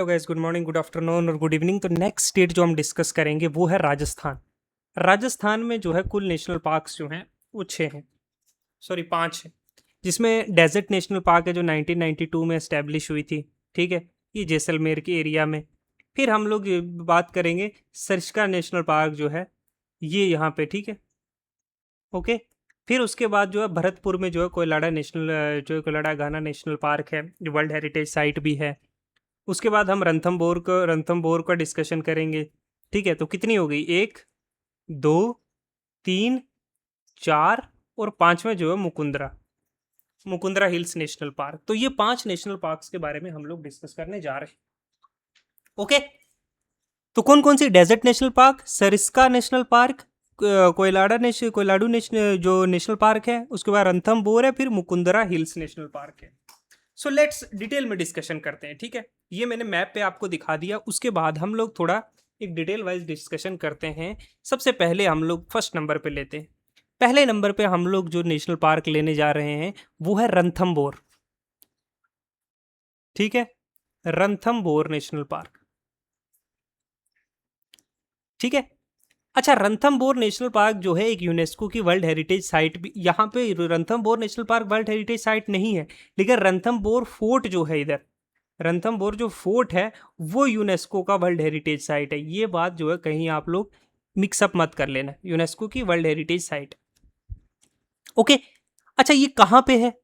Hello guys, good morning, good afternoon और good evening. तो next state जो हम डिस्कस करेंगे वो है राजस्थान। राजस्थान में जो है कुल नेशनल पार्क्स जो हैं वो 6 हैं, सॉरी 5 हैं। जिसमें डेजर्ट नेशनल पार्क है जो 1992 में एस्टेब्लिश हुई थी। ठीक है, ये जैसलमेर के एरिया में। फिर हम लोग ये बात करेंगे सरिस्का नेशनल पार्क जो है ये यहाँ पे। ठीक है, ओके। फिर उसके बाद जो है भरतपुर में जो है कोयलाडा नेशनल जो है कोयलाडा गाना नेशनल पार्क है जो वर्ल्ड हेरिटेज साइट भी है। उसके बाद हम रणथंभौर का डिस्कशन करेंगे। ठीक है, तो कितनी हो गई? 1, 2, 3, 4 और 5वां जो है Mukundra, Mukundra hills national park. तो ये 5 नेशनल पार्क्स के बारे में हम लोग डिस्कस करने जा रहे हैं। ओके, तो कौन कौन सी? Desert national park, Sariska national park, Keoladeo national जो नेशनल पार्क है, उसके बाद रणथंभौर है, फिर मुकुंदरा हिल्स नेशनल पार्क है। सो लेट्स डिटेल में डिस्कशन करते हैं। ठीक है, ये मैंने मैप पे आपको दिखा दिया। उसके बाद हम लोग थोड़ा एक डिटेल वाइज डिस्कशन करते हैं। सबसे पहले हम लोग फर्स्ट नंबर पे लेते हैं। पहले नंबर पे हम लोग जो नेशनल पार्क लेने जा रहे हैं वो है रणथंभौर। ठीक है, रणथंभौर नेशनल पार्क। ठीक है, अच्छा, रणथंभौर नेशनल पार्क जो है एक यूनेस्को की वर्ल्ड हेरिटेज साइट भी। यहाँ पे Ranthambore national park world heritage site नहीं है, लेकिन रणथंभौर फोर्ट जो है इधर, रणथंभौर जो फोर्ट है वो यूनेस्को का वर्ल्ड हेरिटेज साइट है। ये बात जो है कहीं आप लोग मिक्सअप मत कर लेना, यूनेस्को की वर्ल्ड हेरिटेज साइट। ओके, अच्छा ये कहाँ पे है?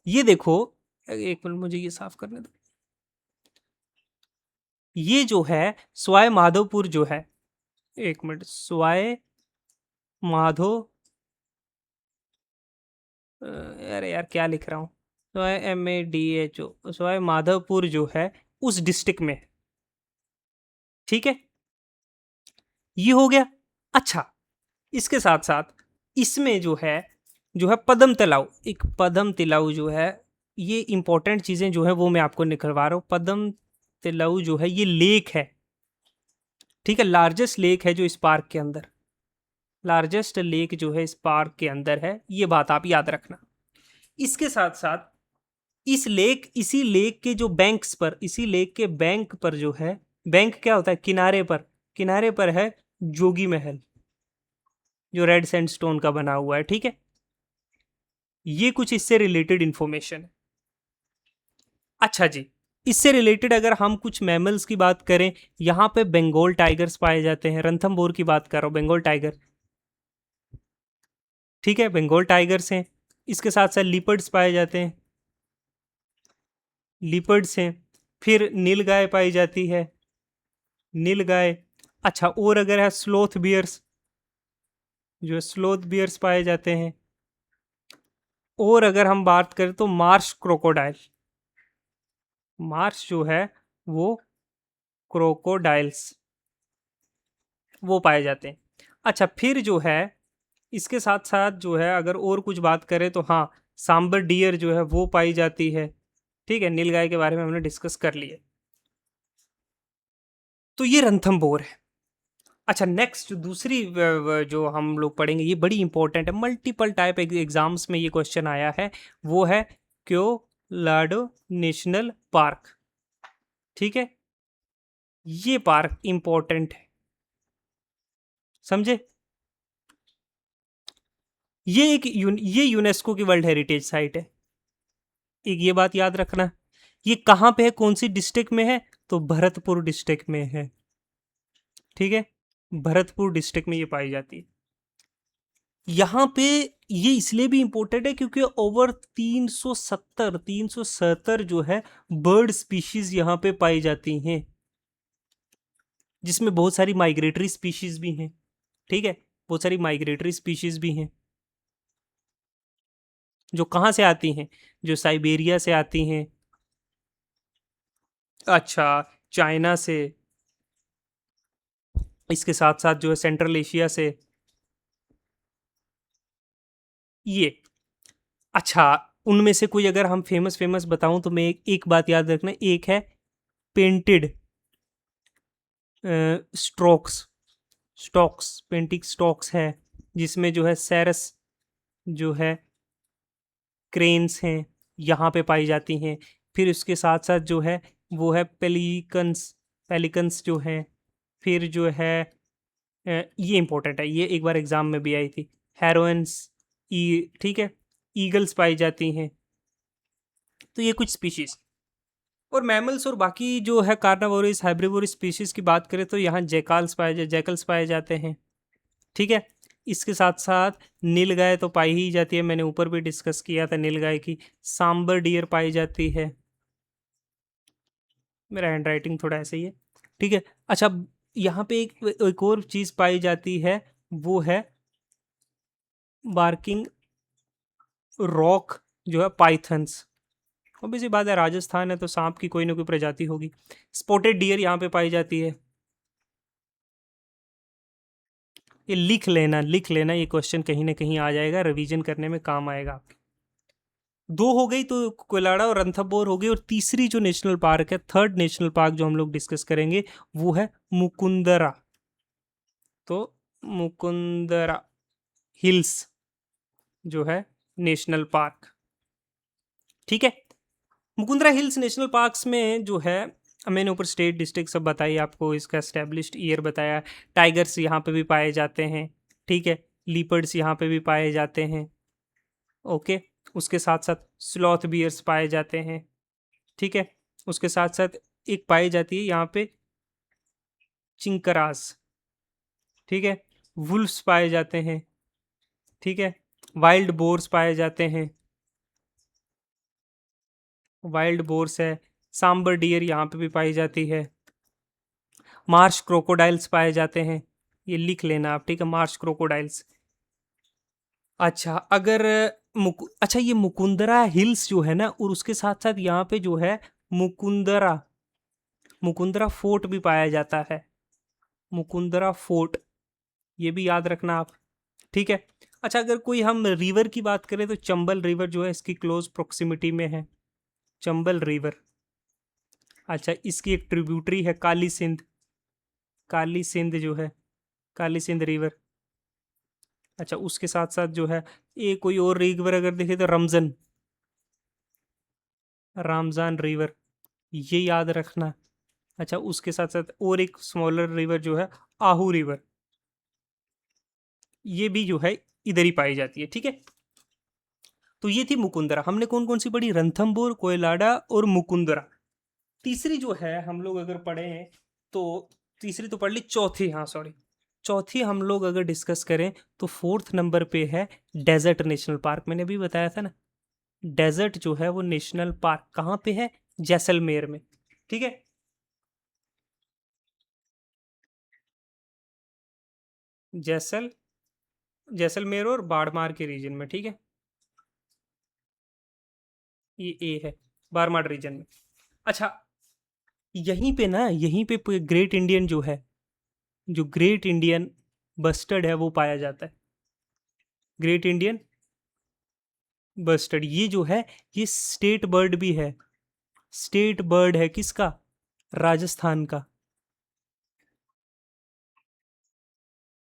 ये देखो, एक मिनट मुझे ये साफ करने दो। ये जो है सवाई माधोपुर जो है, एक मिनट, सवाई माधो, अरे यार क्या लिख रहा हूँ, सवाई MADHO, सवाई माधोपुर जो है उस डिस्ट्रिक्ट में। ठीक है, ये हो गया। अच्छा, इसके साथ साथ इसमें जो है पदम तलाव, एक पदम तिलाऊ जो है, ये इंपॉर्टेंट चीजें जो है वो मैं आपको निकलवा रहा हूँ। पदम तिलाऊ जो है ये लेक है। ठीक है, लार्जेस्ट लेक है जो इस पार्क के अंदर, लार्जेस्ट लेक जो है इस पार्क के अंदर है। ये बात आप याद रखना। इसके साथ साथ इसी लेक के जो बैंक्स पर, इसी लेक के बैंक पर जो है, बैंक क्या होता है? किनारे पर, किनारे पर है जोगी महल जो रेड सैंडस्टोन का बना हुआ है। ठीक है, ये कुछ इससे रिलेटेड इंफॉर्मेशन है। अच्छा जी, इससे रिलेटेड अगर हम कुछ मैमल्स की बात करें, यहाँ पे बंगाल टाइगर्स पाए जाते हैं। रणथंभौर की बात कर रहा हूँ, बंगाल टाइगर। ठीक है, बंगाल टाइगर्स हैं। इसके साथ साथ लिपर्ड्स पाए जाते हैं, लिपर्ड्स हैं। फिर नीलगाय पाई जाती है, नीलगाय। अच्छा, और अगर है स्लोथ बियर्स, जो स्लोथ बियर्स पाए जाते हैं। और अगर हम बात करें तो मार्श क्रोकोडाइल, मार्श जो है वो क्रोकोडाइल्स वो पाए जाते हैं। अच्छा, फिर जो है इसके साथ साथ जो है अगर और कुछ बात करें तो हाँ, सांबर डियर जो है वो पाई जाती है। ठीक है, नीलगाय के बारे में हमने डिस्कस कर लिया। तो ये रणथंभौर है। अच्छा, नेक्स्ट जो दूसरी जो हम लोग पढ़ेंगे ये बड़ी इंपॉर्टेंट है, मल्टीपल टाइप एग्जाम्स में ये क्वेश्चन आया है। वो है क्योलाडो नेशनल पार्क। ठीक है, ये पार्क इंपॉर्टेंट है, समझे? ये यूनेस्को की वर्ल्ड हेरिटेज साइट है। एक ये बात याद रखना। ये कहाँ पे है, कौन सी डिस्ट्रिक्ट में है? तो भरतपुर डिस्ट्रिक्ट में है। ठीक है, भरतपुर डिस्ट्रिक्ट में ये पाई जाती है। यहाँ पे ये इसलिए भी इंपॉर्टेंट है क्योंकि ओवर 370 जो है बर्ड स्पीशीज यहाँ पे पाई जाती हैं, जिसमें बहुत सारी माइग्रेटरी स्पीशीज भी हैं। ठीक है, बहुत सारी माइग्रेटरी स्पीशीज भी हैं जो कहाँ से आती हैं, जो साइबेरिया से आती हैं। अच्छा, चाइना से, इसके साथ साथ जो है सेंट्रल एशिया से ये। अच्छा, उनमें से कोई अगर हम फेमस फेमस बताऊं तो मैं एक बात याद रखना। एक है पेंटेड स्ट्रोक्स, स्टॉक्स, पेंटिक स्टॉक्स है, जिसमें जो है सैरस जो है क्रेन्स हैं यहाँ पे पाई जाती हैं। फिर उसके साथ साथ जो है वो है पेलिकन्स, पेलिकन्स जो है। फिर जो है ये इंपॉर्टेंट है, ये एक बार एग्जाम में भी आई थी, हेरोइन्स, ई, ठीक है, ईगल्स पाई जाती हैं। तो ये कुछ स्पीशीज। और मैमल्स और बाकी जो है कार्नावोरस हाइब्रिवोरस स्पीशीज की बात करें तो यहाँ जैकल्स पाए जाते हैं, ठीक है। इसके साथ साथ नीलगाय तो पाई ही जाती है, मैंने ऊपर भी डिस्कस किया था नीलगाय की। सांबर डियर पाई जाती है। मेरा हैंड राइटिंग थोड़ा ऐसे ही है, ठीक है। अच्छा, यहाँ पे एक और चीज पाई जाती है, वो है बार्किंग रॉक, जो है पाइथन्स। ऑब्वियसली बात है, राजस्थान है तो सांप की कोई ना कोई प्रजाति होगी। स्पॉटेड डियर यहाँ पे पाई जाती है। ये लिख लेना, ये क्वेश्चन कहीं ना कहीं आ जाएगा, रिवीजन करने में काम आएगा आपके। दो हो गई तो कोलाडा और रणथंभौर हो गई। और तीसरी जो नेशनल पार्क है, थर्ड नेशनल पार्क जो हम लोग डिस्कस करेंगे, वो है मुकुंदरा। तो मुकुंदरा हिल्स जो है नेशनल पार्क, ठीक है। मुकुंदरा हिल्स नेशनल पार्क्स में जो है, मैंने ऊपर स्टेट डिस्ट्रिक्ट सब बताई आपको, इसका एस्टेब्लिश्ड ईयर बताया। टाइगर्स यहाँ पे भी पाए जाते हैं, ठीक है। लीपर्ड्स यहाँ पे भी पाए जाते हैं, ओके। उसके साथ साथ स्लॉथ बियर्स पाए जाते हैं, ठीक है। उसके साथ साथ एक पाई जाती है यहाँ पे चिंकरास, ठीक है। वुल्फ्स पाए जाते हैं, ठीक है। वाइल्ड बोर्स पाए जाते हैं, वाइल्ड बोर्स है। सांबर डियर यहाँ पे भी पाई जाती है। मार्श क्रोकोडाइल्स पाए जाते हैं, ये लिख लेना आप, ठीक है, मार्श क्रोकोडाइल्स। अच्छा, अगर अच्छा, ये मुकुंदरा हिल्स जो है ना, और उसके साथ साथ यहाँ पे जो है मुकुंदरा मुकुंदरा फोर्ट भी पाया जाता है। मुकुंदरा फोर्ट, ये भी याद रखना आप, ठीक है। अच्छा, अगर कोई हम रिवर की बात करें तो चंबल रिवर जो है इसकी क्लोज प्रोक्सिमिटी में है, चंबल रिवर। अच्छा, इसकी एक ट्रिब्यूटरी है काली सिंध, काली सिंध जो है, काली सिंध रिवर। अच्छा, उसके साथ साथ जो है, ये कोई और रिवर अगर देखे तो रमजन, रामजान रिवर, ये याद रखना। अच्छा, उसके साथ साथ और एक स्मॉलर रिवर जो है आहू रिवर, ये भी जो है इधर ही पाई जाती है, ठीक है। तो ये थी मुकुंदरा। हमने कौन कौन सी पढ़ी? रणथंभौर, कोयलाडा और मुकुंदरा। तीसरी जो है हम लोग अगर पढ़े हैं तो, तीसरी तो पढ़ ली, चौथी, हाँ सॉरी, चौथी हम लोग अगर डिस्कस करें तो फोर्थ नंबर पे है डेजर्ट नेशनल पार्क। मैंने अभी बताया था ना, डेजर्ट जो है वो नेशनल पार्क कहाँ पे है? जैसलमेर में, ठीक है। जैसल जैसलमेर और बाड़मार के रीजन में, ठीक है। ये ए है, बाड़मार रीजन में। अच्छा, यहीं पे ग्रेट इंडियन जो है, जो ग्रेट इंडियन बस्टर्ड है वो पाया जाता है। ग्रेट इंडियन बस्टर्ड, ये जो है, ये स्टेट बर्ड भी है। स्टेट बर्ड है किसका? राजस्थान का,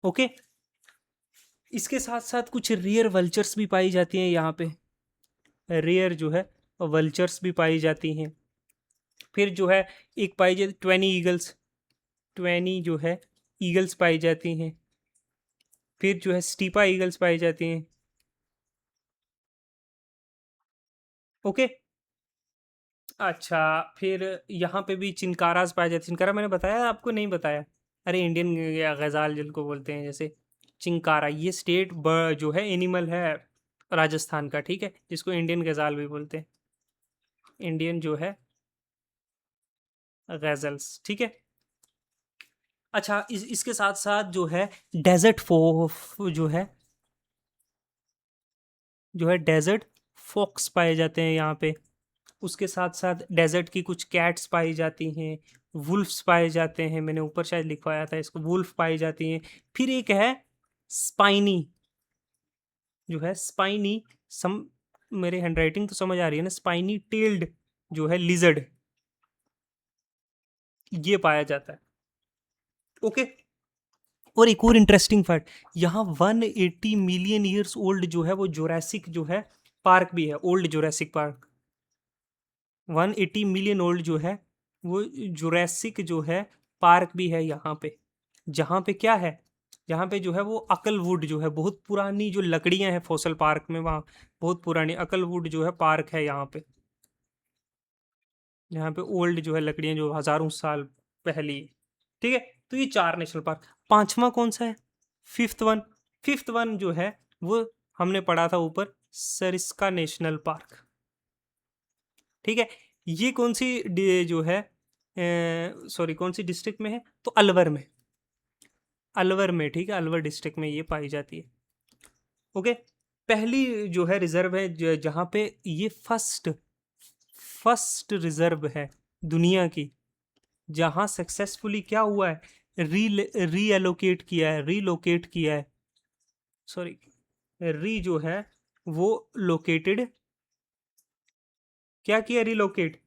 ओके। इसके साथ साथ कुछ रेयर वल्चर्स भी पाई जाती हैं यहाँ पे, रेयर जो है वल्चर्स भी पाई जाती हैं। फिर जो है एक पाई जाती ट्वेनी ईगल्स, ट्वेनी जो है ईगल्स पाई जाती हैं। फिर जो है स्टीपा ईगल्स पाई जाती हैं, ओके। अच्छा, फिर यहाँ पे भी चिनकाराज पाए जाते हैं। चिनकारा मैंने बताया आपको, नहीं बताया? अरे इंडियन या गजाल जिनको बोलते हैं, जैसे चिंकारा, ये स्टेट जो है एनिमल है राजस्थान का, ठीक है, जिसको इंडियन गजाल भी बोलते हैं। इंडियन जो है गजल्स, ठीक है। अच्छा, इसके साथ साथ जो है डेजर्ट जो है, डेजर्ट फॉक्स पाए जाते हैं यहाँ पे। उसके साथ साथ डेजर्ट की कुछ कैट्स पाई जाती हैं, वुल्फ्स पाए जाते हैं, मैंने ऊपर शायद लिखवाया था इसको, वुल्फ पाई जाती हैं। फिर एक है स्पाइनी, जो है स्पाइनी, सम मेरे हैंडराइटिंग तो समझ आ रही है ना, स्पाइनी टेल्ड जो है लिजर्ड, ये पाया जाता है, ओके। और एक और इंटरेस्टिंग फैक्ट, यहाँ 180 मिलियन ईयर्स ओल्ड जो है वो जोरासिक जो है पार्क भी है, old Jurassic park. 180 million old जो है वो जुरैसिक जो है पार्क भी है यहाँ पे, जहाँ पे क्या है, जहाँ पे जो है वो अकलवुड जो है, बहुत पुरानी जो लकड़ियाँ हैं फॉसल पार्क में, वहाँ बहुत पुरानी अकलवुड जो है पार्क है यहाँ पे, यहाँ पे ओल्ड जो है लकड़ियाँ जो हजारों साल पहली। ठीक है, तो ये 4 नेशनल पार्क। पांचवा कौन सा है? Fifth one. फिफ्थ वन जो है वो हमने पढ़ा था ऊपर, सरिस्का नेशनल पार्क। ठीक है, ये कौन सी जो है, सॉरी कौन सी डिस्ट्रिक्ट में है, तो अलवर में, अलवर में, ठीक है, अलवर डिस्ट्रिक्ट में ये पाई जाती है। ओके, पहली जो है रिजर्व है जहाँ पे ये फर्स्ट फर्स्ट रिजर्व है दुनिया की, जहाँ सक्सेसफुली क्या हुआ है, रीएलोकेट किया है, रीलोकेट किया है, सॉरी री जो है वो लोकेटेड, क्या किया रीलोकेट,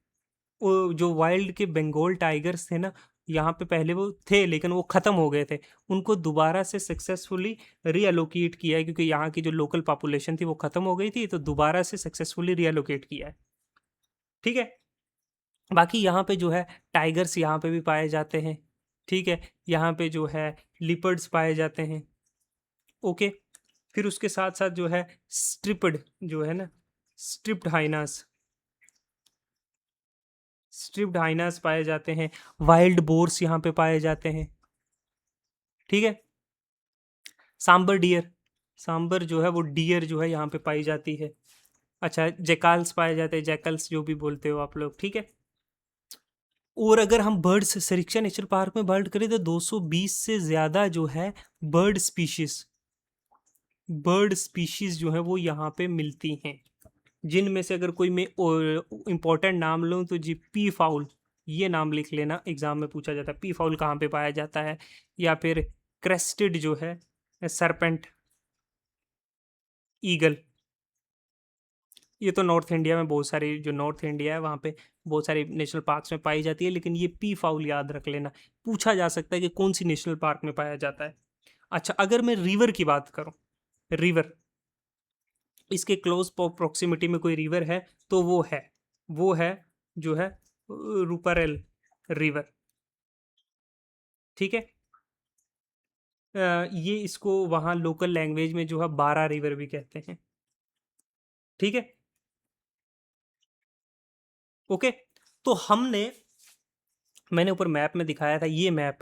वो जो वाइल्ड के बंगाल टाइगर्स थे ना, यहाँ पे पहले वो थे लेकिन वो ख़त्म हो गए थे, उनको दोबारा से सक्सेसफुली रीअलोकेट किया है, क्योंकि यहाँ की जो लोकल पॉपुलेशन थी वो ख़त्म हो गई थी, तो दोबारा से सक्सेसफुली रीअलोकेट किया है। ठीक है, बाकी यहाँ पे जो है टाइगर्स यहाँ पे भी पाए जाते हैं। ठीक है, यहाँ पे जो है लिपर्ड्स पाए जाते हैं। ओके, फिर उसके साथ साथ जो है स्ट्रिप्ड जो है ना, स्ट्रिप्ड हाइनास, स्ट्रिप्ड हाइनास पाए जाते हैं। वाइल्ड बोर्स यहाँ पे पाए जाते हैं। ठीक है, सांबर डियर, सांबर जो है वो डियर जो है यहाँ पे पाई जाती है। अच्छा, जैकाल्स पाए जाते हैं, जैकल्स जो भी बोलते हो आप लोग। ठीक है, और अगर हम बर्ड्स सरिस्का नेशनल पार्क में बर्ड करें तो 220 से ज़्यादा जो है बर्ड स्पीशीज, बर्ड स्पीशीज जो है वो यहाँ पे मिलती हैं, जिनमें से अगर कोई मैं इंपॉर्टेंट नाम लूँ तो जी पी फाउल, ये नाम लिख लेना, एग्जाम में पूछा जाता है पी फाउल कहाँ पे पाया जाता है, या फिर क्रेस्टेड जो है सरपेंट ईगल, ये तो नॉर्थ इंडिया में बहुत सारी, जो नॉर्थ इंडिया है वहाँ पे बहुत सारी नेशनल पार्क्स में पाई जाती है, लेकिन ये पी फाउल याद रख लेना, पूछा जा सकता है कि कौन सी नेशनल पार्क में पाया जाता है। अच्छा, अगर मैं रिवर की बात करूँ, रिवर, इसके क्लोज प्रोक्सिमिटी में कोई रिवर है तो वो है जो है रूपरेल रिवर। ठीक है, ये इसको वहाँ लोकल लैंग्वेज में जो है बारा रिवर भी कहते हैं। ठीक है, ओके, तो मैंने ऊपर मैप में दिखाया था, ये मैप,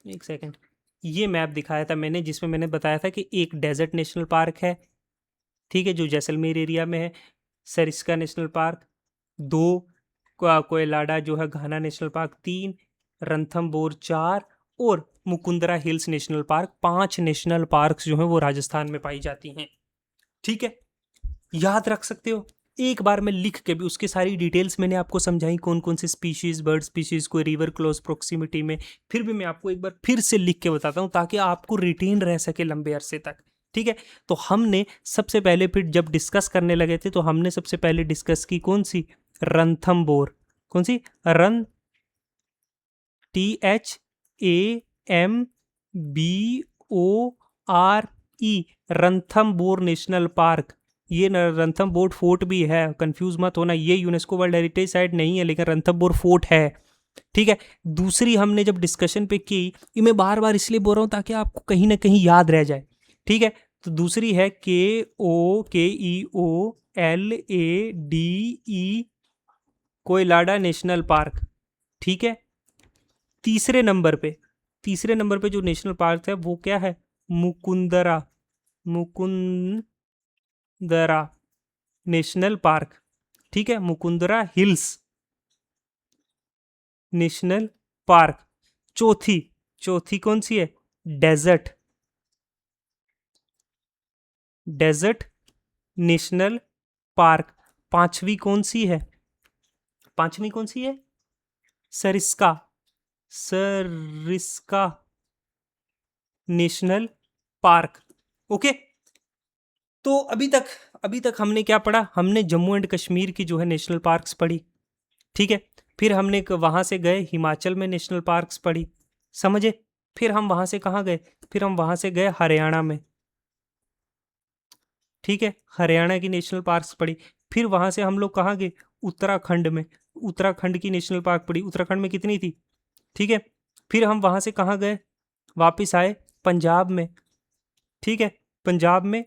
एक सेकंड, ये मैप दिखाया था मैंने, जिसमें मैंने बताया था कि एक डेजर्ट नेशनल पार्क है, ठीक है, जो जैसलमेर एरिया में है, सरिस्का नेशनल पार्क 2, कोयलाडा जो है घाना नेशनल पार्क 3, रणथंबोर 4, और Mukundra hills national park 5 national parks जो हैं वो राजस्थान में पाई जाती हैं। ठीक है, याद रख सकते हो, एक बार मैं लिख के भी उसके सारी डिटेल्स मैंने आपको समझाई, कौन कौन से स्पीशीज, बर्ड स्पीशीज को रिवर क्लोज प्रोक्सिमिटी में, फिर भी मैं आपको एक बार फिर से लिख के बताता हूँ ताकि आपको रिटेन रह सके लंबे अरसे तक। ठीक है, तो हमने सबसे पहले, फिर जब डिस्कस करने लगे थे तो हमने सबसे पहले डिस्कस की कौन सी, रणथंबोर, कौन सी, रन, THAMBORE, रणथंबोर नेशनल पार्क। ये रणथंबोर फोर्ट भी है, कंफ्यूज मत होना, ये यूनेस्को वर्ल्ड हेरिटेज साइट नहीं है लेकिन रणथंबोर फोर्ट है। ठीक है, दूसरी हमने जब डिस्कशन पे की, ये मैं बार बार इसलिए बोल रहा हूँ ताकि आपको कहीं ना कहीं याद रह जाए। ठीक है, तो दूसरी है KOKEOLADE, कोयलाडा नेशनल पार्क। ठीक है, तीसरे नंबर पे, तीसरे नंबर पे जो नेशनल पार्क है वो क्या है, मुकुंदरा, मुकुंदरा नेशनल पार्क। ठीक है, मुकुंदरा हिल्स नेशनल पार्क। चौथी, चौथी कौन सी है, डेजर्ट, डेजर्ट नेशनल पार्क। पांचवी कौन सी है, पांचवी कौन सी है, Sariska, Sariska national park. Okay, तो अभी तक हमने क्या पढ़ा, हमने जम्मू एंड कश्मीर की जो है नेशनल पार्क्स पढ़ी। ठीक है, फिर हमने वहां से गए हिमाचल में नेशनल पार्क्स पढ़ी, समझे, फिर हम वहां से कहाँ गए, फिर हम वहां से गए हरियाणा में। ठीक है, हरियाणा की नेशनल पार्क्स पढ़ी, फिर वहां से हम लोग कहाँ गए, उत्तराखंड में, उत्तराखंड की नेशनल पार्क पड़ी, उत्तराखंड में कितनी थी, ठीक है। फिर हम वहाँ से कहाँ गए, वापस आए पंजाब में, ठीक है। पंजाब में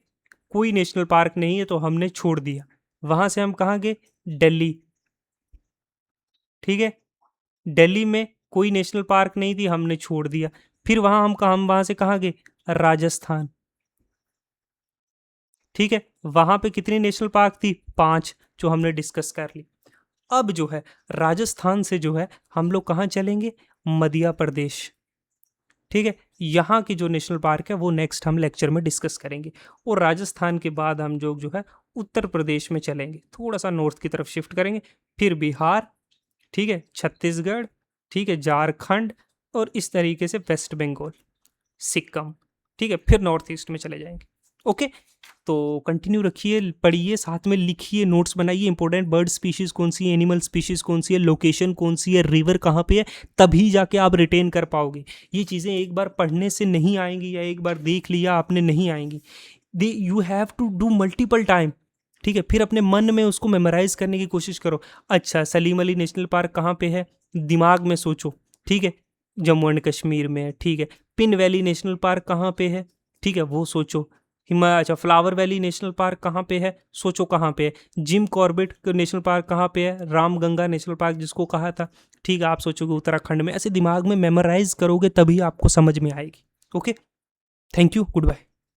कोई नेशनल पार्क नहीं है तो हमने छोड़ दिया। वहाँ से हम कहाँ गए, दिल्ली, ठीक है। दिल्ली में कोई नेशनल पार्क नहीं थी, हमने छोड़ दिया। फिर हम वहाँ से कहाँ गए, राजस्थान, ठीक है। वहाँ पे कितनी नेशनल पार्क थी, 5, जो हमने डिस्कस कर ली। अब जो है राजस्थान से जो है हम लोग कहाँ चलेंगे, मध्य प्रदेश, ठीक है। यहाँ की जो नेशनल पार्क है वो नेक्स्ट हम लेक्चर में डिस्कस करेंगे। और राजस्थान के बाद हम जो है उत्तर प्रदेश में चलेंगे, थोड़ा सा नॉर्थ की तरफ शिफ्ट करेंगे, फिर बिहार, ठीक है, छत्तीसगढ़, ठीक है, झारखंड, और इस तरीके से वेस्ट बंगाल, सिक्किम, ठीक है, फिर नॉर्थ ईस्ट में चले जाएंगे। ओके, तो कंटिन्यू रखिए, पढ़िए, साथ में लिखिए, नोट्स बनाइए, इंपॉर्टेंट बर्ड स्पीशीज कौन सी है, एनिमल स्पीशीज कौन सी है, लोकेशन कौन सी है, रिवर कहाँ पे है, तभी जाके आप रिटेन कर पाओगे। ये चीज़ें एक बार पढ़ने से नहीं आएंगी या एक बार देख लिया आपने नहीं आएंगी, you have to do multiple time, ठीक है। फिर अपने मन में उसको मेमोराइज करने की कोशिश करो। अच्छा, सलीम अली नेशनल पार्क कहाँ पे है, दिमाग में सोचो, ठीक है, जम्मू एंड कश्मीर में है, ठीक है। पिन वैली नेशनल पार्क कहाँ पे है, ठीक है, वो सोचो। अच्छा, फ्लावर वैली नेशनल पार्क कहाँ पे है, सोचो कहाँ पे है। जिम कॉर्बेट नेशनल पार्क कहाँ पे है, रामगंगा नेशनल पार्क जिसको कहा था, ठीक है, आप सोचोगे उत्तराखंड में। ऐसे दिमाग में मेमोराइज करोगे तभी आपको समझ में आएगी। Okay, thank you, good bye.